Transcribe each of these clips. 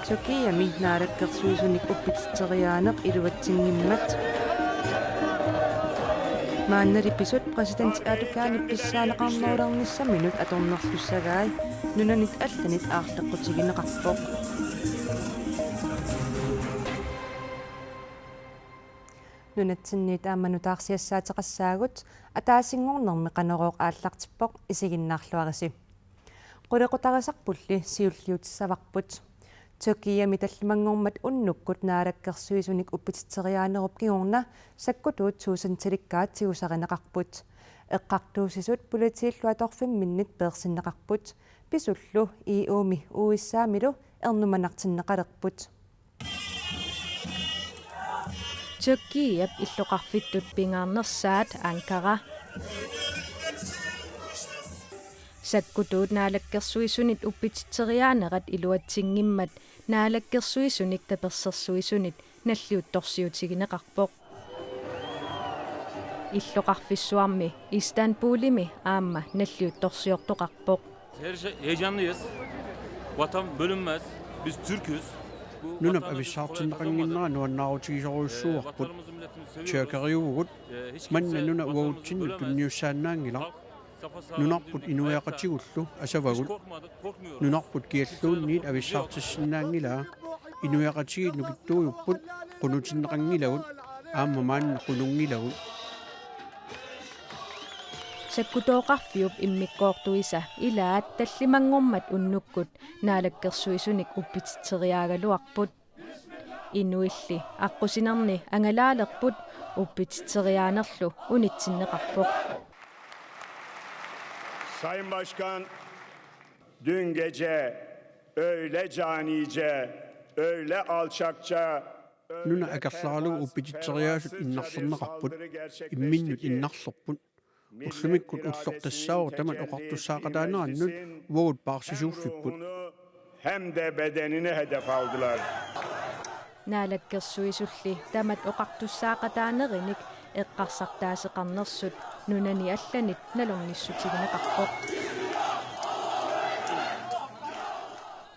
Turkiya naarakkersuisunik uppititteriaaneq iluatsingimmat maannalipisut president Erdogan pissaaneqarnerularnissaminut atornerlussagaai nunanit allanit aarleqqutigineqarpoq nunatsinniit aammanutaarsiassaateqassaagut ataasiнгорнэрми qanoroq aallartippoq isiginnaarluarisi qulequtarisarpulli siulliutissavарпут Turkiya mitallimangormat unnukkut naalakkersuisunik uppititteriaanerup kingorna sakkutut tuusantilikkaat tiusarineqarput eqqartuusisut politiilluatorfimminnit peersinneqarput pisullu iuumi uissaamilu ernumanartinneqalerput Turkiya illuqarfittut pingaarnersaat Ankara Sakkutut naalakkersuisunit uppititteriaanerat iluatsingimmat naalakkersuisunik tapersersuisunit nalliuttorsiutigineqarpoq illuqarfissuarmi Istanbulimi aamma nalliuttorsiortoqarpoq Heyecanlıyız. Vatan bölünmez. Biz Türk'üz. Nunap avissartinneqanginnera nuannaarutigisuruissuuarput Tjörkeriugut manna nuna uagutsinnu tunniussaannaangila nunarput inuiaqatigullu asavagut nunarput kialluunniit avissartissinnaangilaa inuiaqatigit nukittuujupput qunutinneqangilagut aamma maanna qunungilagut Sakkutooqarfiup immikkoortuisa ilaat tallimangormat unnukkut naalakkersuisunik uppititteriaagaluarput inuilli aqqusинерни angalaalerput uppititteriaanerlu unitsinneqarpoq Sayın Başkan, dün gece öyle canice, öyle alçakça nuna akerlaalugu uppititteriaasut innarlerneqarput imminnut innarlerput ullumikut ullortassaaru tamat oqartussaaqataanерannut uagut paarsisuuffipput hem de bedenini hedef aldılar. naalakkersuisulli tamat oqartussaaqataanerinik eqqarsartaaseqarnersut nunani allanit nalornissutigineqarpoq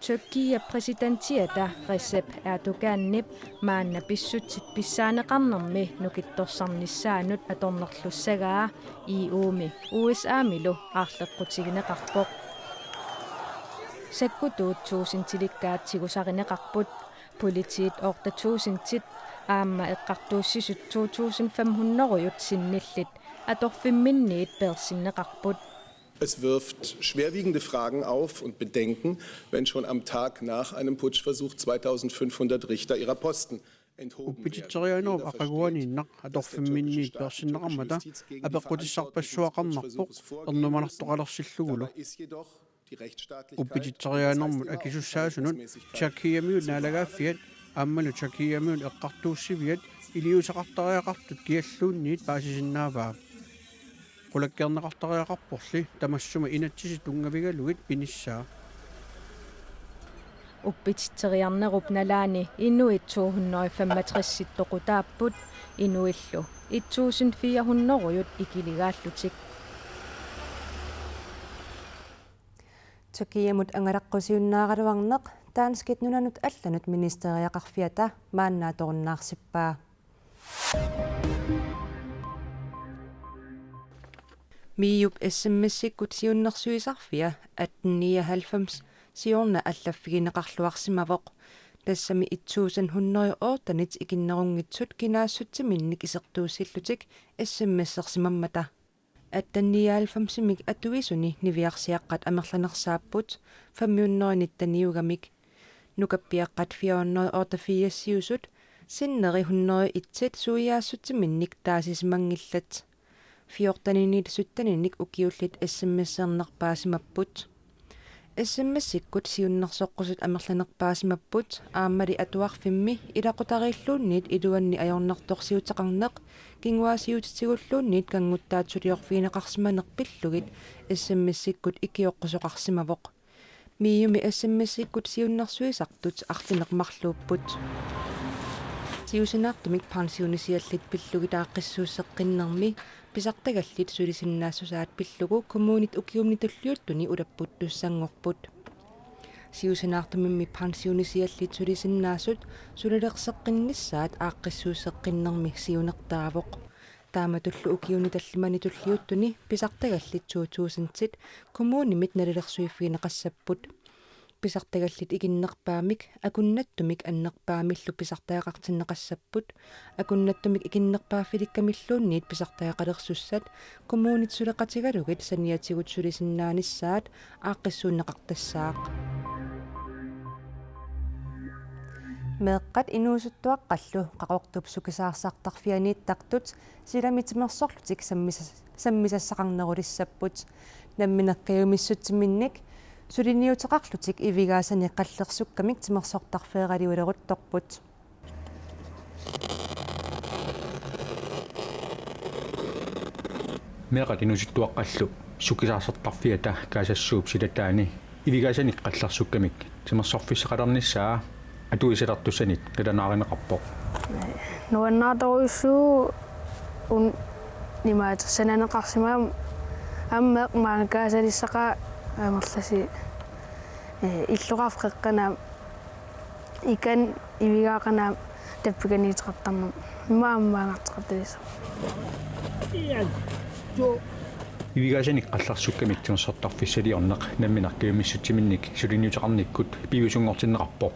Turkiya presidentiata Recep Erdogan-nip maanna pissutsit pissaaneqarnermi nukittorsarnissaanut atornerlussagaa iuumi USA-milu aarleqqutigineqarpoq sakkutuut tuusintilikkaatsigusarineqarput politiit ortatuusintit aamma eqqartuussisut 2500 sinnillit atorfimminniit peersinneqarput Es wirft schwerwiegende Fragen auf und Bedenken, wenn schon am Tag nach einem Putschversuch 2500 Richter ihrer Posten enthoben uppititteriaanerup aqaguaniinnaq atorfimminniit peersinneqarmata apeqqutissarpassuaqarnerpoq ernumanartoqalersillugulo uppititteriaanermut akisussaasunut Turkiyamiut naalagaaffiat aammalu Turkiyamiut eqqartuussiviat iliusaqartariaqartut kialluunniit paasisinnaavaa qulakkeerneqartariaqarporli tamassuma inatsisit ungavigalugit pinissaa uppititteriarnerup nalaani inuit 265 toqutaapput inuillu 1400 ikiligaallutik Turkiyamut angalaqqusiunnaaqaluarneq taanskit nunanut allanut ministeriaqarfiata maannaatorunnaarsippaa miup SMS-ikkut siunnersuisarfia 1899 siorna allaffigineqarluarsimavoq tassami 1100 oortanit ikinnerungitsut kinaassutsimminnik isertuussillutik SMS-ersimammata 1899-mik atuisuni niviarsiaqqat amerlanersaapput 590 nukappiaqqat 400 oortafiassiusut sinneri 101 suiaassutsimminnik taasisimangillat 14 ukiullit SMS-ernerpaasimapput SMS-ikkut siunnersoqqusut amerlanerpaasimapput aammali atuarfimmi ilaqutariilluunniit iluanni ajornertorsiutaqarneq kinguasiutitigulluunniit kanguttaatsuliorfiineqarsimanerpillugit SMS-ikkut ikioqqusоqarsimavoq miiumi SMS-ikkut siunnersuisartut arlineqmarluupput siusinaartumik pensionisiallit pillugitaaqqissuusseqqinnermi pisartagallit sulisinnaassusaat pillugu kommunit ukiumnitulliuttuni ulapput tussangorput siusinaartumimmi pensionisiallit sulisinnaasut sulileqseqqinnissaat aaqqissuusseqqinnermi siunertaavoq taamatullu ukiunitallimanitulliuttuni pisartagallit 2000 kommunimit nalilersuiffiineqassapput pisartagallit ikinnerpaamik akunnattumik annerpaamillu pisartaaqartinneqassapput akunnattumik ikinnerpaaffilikkamilluunniit pisartaaqalersussat kommunit suleqatigalugit saniatigut sulisinnaanissaat aaqqissuunneqartassaaq meeqqat inuusuttuaqqallu qaqortup sukisaarsartarfianiittaqtut silamitimersorlutik sammisassaqarnerulissapпут намминаккаюмиссутсиминник сулиниутеқарлутик ивигаасани қаллерсуккамик тимерсортарфеералиулерутторпут meeqat inusittuaqqallu sukisaarsartarfiata kaasassuup silataani ивигаасани қаллерсуккамик тимерсорфиссақалернissaa атуисалертусанит қиланааринеқарпоқ нуаннаатаруйссуу ун нимаатерсананеқарсимаам аммеқ маанакаасалиссақа амерласи иллуқарфеққанаам икан ивигаақанаам таппиганиитеқартарнам имааммаангартеқарталисса ивигаасани қаллерсуккамик тимерсортарфиссалиорнеқ намминаркиумиссутсиминник сулиниутеқарниккут пивисунгортиннеқарпоқ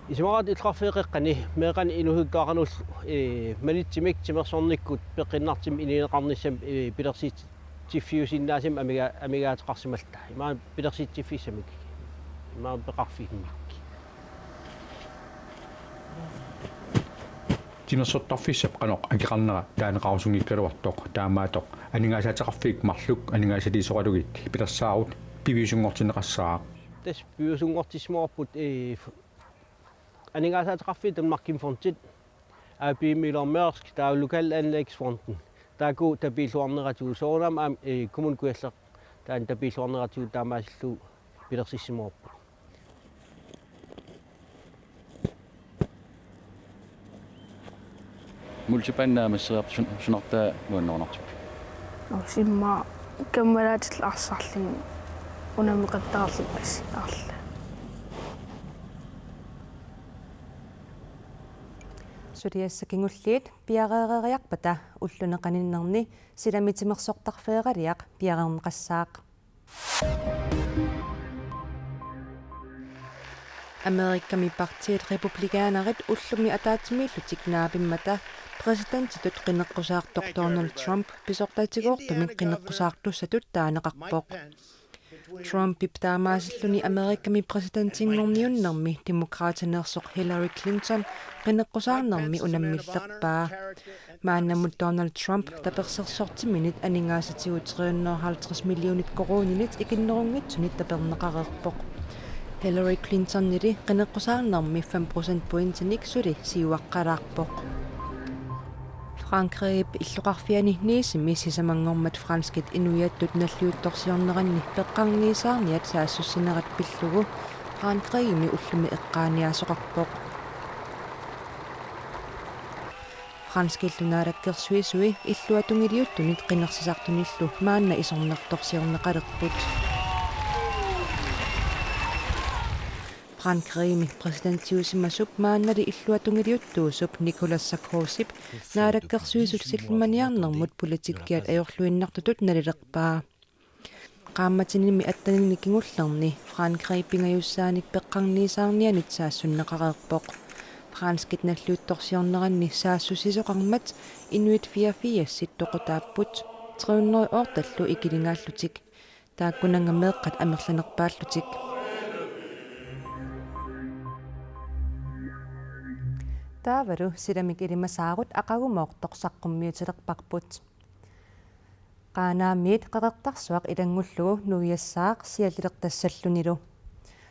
исмарат илларфеэқэққани меэқани инуггааранул малитсимик тимерсорниккут пеққиннартим ининеқарниссам пилерсиитсиффиусиннаасим амигаатеқарсималта имаа пилерсиитсиффиссамик имаа пеқарфигмик тимерсортарфиссап қаноқ акиқарнера таанеқарусунгиккалуартоқ таамаатоқ анигаасаатеқарфиик марлук анигаасалисоқалугит пилерсаарут пивисунгортинеқассаа тас пивисунгортисмоорпут анигаасаатеқарфи Danmark Fontit AB Møller Mærsk der er lokalanlægsfronten der er god stabilornerativ soonam am kommunikuerler der er en stabilornerativ der maslu bilersissimor multipannaamasseriap sunartaa nuannornartup simma kammalaatil arsarlin unameqattaarlippas arla Suriassakingulliit piareeriarpata ulluneqaninnerni silamitimersortarfeeraliaq piareerneqassaaq Amerikkami partiet republikaanarit ullumi ataatsimillutik naapimmata presidentitut qinneqqusaartoq Donald Trump pisortaatigoortumik qinneqqusaartussatut taaneqarpoq Trump iptaamaasilluni Amerikkami presidentinngorniunnermi demokraataneersoq Hillary Clinton qinneqqusaarnermi unammillerpaa maannamut Donald Trump tapersersortiminit aningaasatigut 350 millionit koroninit ikinnerungitsunit taperneqarerpoq Hillary Clinton-nili qinneqqusaarnermi 5% pointinik suli siuaqqalaarpoq Frankrig illuqarfiani niisimi sisamangormat franskit inuiattut nalliuttorsiorneranni peqqarniisaarniat saassussinerat pillugu Frankriimi ullumi eqqaaniasoqarpoq Franskillunaalakkersuisui illuatungiliuttunit qinnersisartunillu maanna isornertorsiorneqalerput Frankriimi presidentiusimasup maannali illuatungiliuttuusup Nicolas Sarkozy naalakkersuisut silmaniarnermut politikkiat ajorluinnartutut nalilerpaa qaammatinimi attaninni kingullerni Frankrig pingajussaanik peqqarniisaarnianit saassunneqarerpoq Franskit nalluuttorsiorneranni saassusisoqarmat Inuit 44 toqutaapput 300 ortallu ikilingaаллутик тааккунанга меэккат амерланерпааллутик таавару силамик илимасаарут ақагумаортоқсаққуммиутилерпарпут qaaнаамиит qeqertarsuaq ilangullugu nuiassaaq sialilерtassallunilу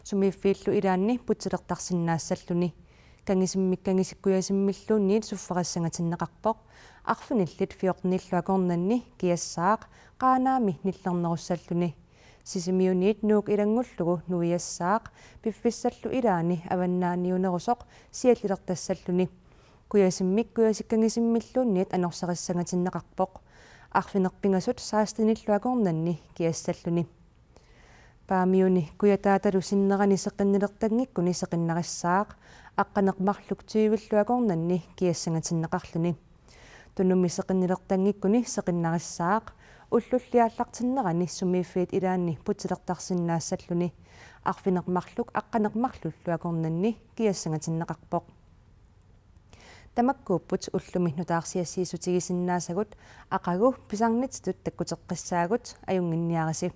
сумииффииллу илаанни путилертарсиннаассаллуни кангисиммиккангисиккуясиммиллуунниит суфферассангатиннеқарпоқ арфиниллит фиорниллуакорнанни киассаақ qaaнаами ниллернеруссаллуни сисимиуниит нуук илангуллугу нуиассаақ пиффиссаллу илаани аваннааниунерусоқ сиаллилертассаллуни куясиммик куясиккангисиммиллуунниит анорсериссангатиннеқарпоқ арфинерпинgasut саастиниллуакорнанни киассаллуни паамиуни куятааталу синнерани сеққиннилертангиккуни сеқиннариссаақ аққанеқмарлук тюивиллуакорнанни киассангатиннеқарлуни тунумми сеқиннилертангиккуни сеқиннариссаақ уллуллиааллартиннерани сумииффиит илаанни путилертарсиннаассаллуни арфинермарлук аққанеқмарлуллуакорнанни киассангатиннеқарпоқ тамаккууппут уллуми нутаарсиассиисутигисиннаасагут ақагу писарнититут таккутеққиссаагут аюнгинниараси